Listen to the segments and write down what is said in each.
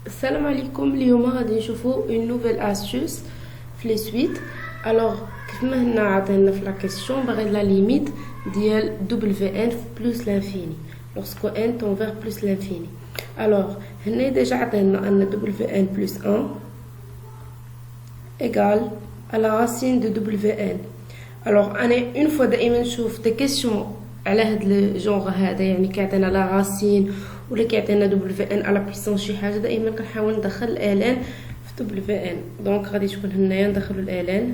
Salam alaikum, اليوم غادي نشوفو une nouvelle astuce في les suites. Alors كيف ما هنا عطينا في la question باغي la limite ديال wn plus l'infini lorsque n tend vers plus l'infini. Alors هنا déjà عطينا ان wn plus 1 égale à la racine de wn. Alors انا une fois دائما نشوف des questions على هاد الجونغ هذا، يعني كيعطينا لا راسين ولا كيعطينا wn على بيسونس شي حاجه، دائما كنحاول ندخل الان في wn. دونك غادي تكون هنايا ندخلو الان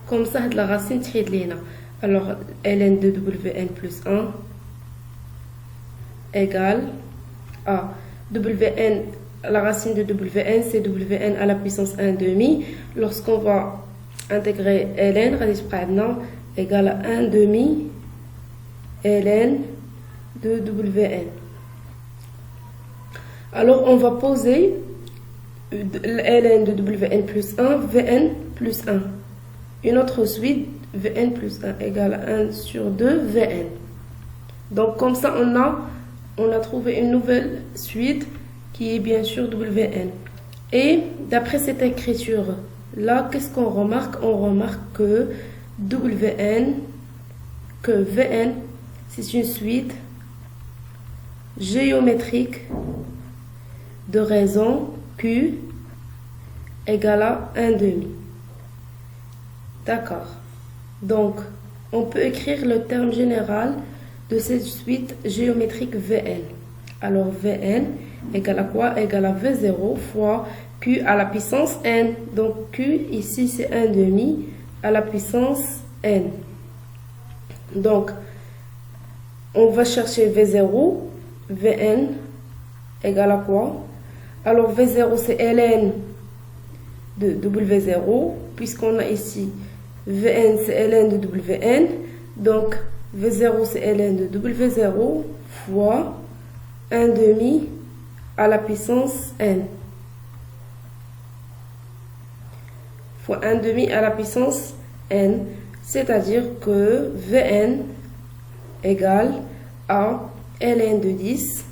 كوم سا هاد لا راسين تحيد لينا. الوغ ln de wn plus 1 égale à wn, la racine de wn c'est wn à la puissance 1 demi. Lorsqu'on va intégrer ln غادي تبقى عندنا égale à 1 demi ln de wn. Alors on va poser ln de wn plus 1 vn plus 1. Une autre suite vn plus 1 égale à 1 sur 2 vn. Donc comme ça on a trouvé une nouvelle suite qui est bien sûr wn. Et d'après cette écriture là, qu'est-ce qu'on remarque? On remarque que vn c'est une suite géométrique de raison q égale à 1 demi. D'accord. Donc on peut écrire le terme général de cette suite géométrique vn. Alors vn égale à quoi? Égale à v0 fois q à la puissance n. Donc q ici c'est 1 demi à la puissance n. Donc on va chercher v0, vn égale à quoi? Alors v0 c'est ln de w0, puisqu'on a ici vn c'est ln de wn. Donc v0 c'est ln de w0 fois 1 demi à la puissance n. Fois 1 demi à la puissance n. C'est-à-dire que vn égale à ln de 10,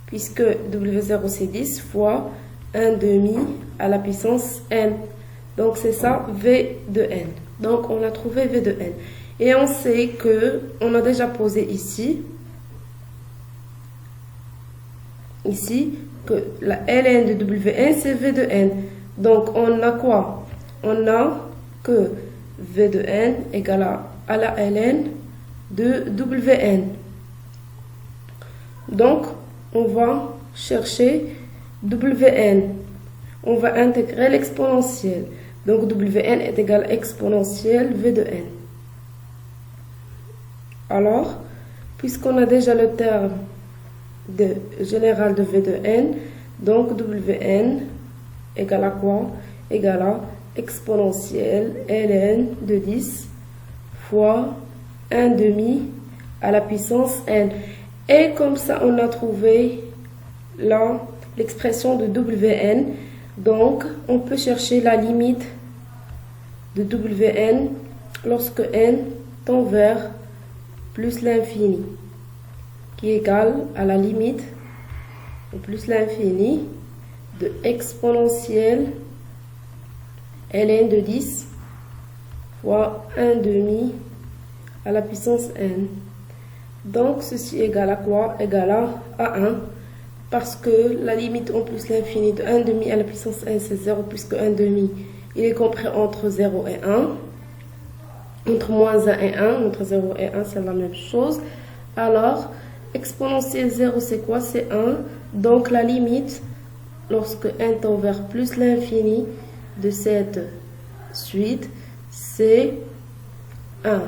puisque w0 c'est 10 fois 1 demi à la puissance n. Donc c'est ça v de n. Donc on a trouvé v de n. Et on sait que on a déjà posé ici que la ln de wn c'est v de n. Donc on a quoi? On a que v de n égale à la ln de wn. Donc on va chercher wn. On va intégrer l'exponentielle. Donc wn est égal à exponentielle v de n. Alors, puisqu'on a déjà le terme général de v de n, donc wn égale à quoi? Égale à exponentielle ln de 10 fois 1 demi à la puissance n. Et comme ça on a trouvé là l'expression de wn. Donc on peut chercher la limite de wn lorsque n tend vers plus l'infini, qui est égal à la limite de plus l'infini de exponentielle ln de 10 fois 1 demi à la puissance n. Donc ceci égale à quoi? Égale à 1, parce que la limite en plus l'infini de 1 demi à la puissance n c'est 0, puisque 1 demi il est compris entre 0 et 1, entre moins 1 et 1, entre 0 et 1 c'est la même chose. Alors exponentielle 0 c'est quoi? C'est 1. Donc la limite lorsque n tend vers plus l'infini de cette suite c'est 1.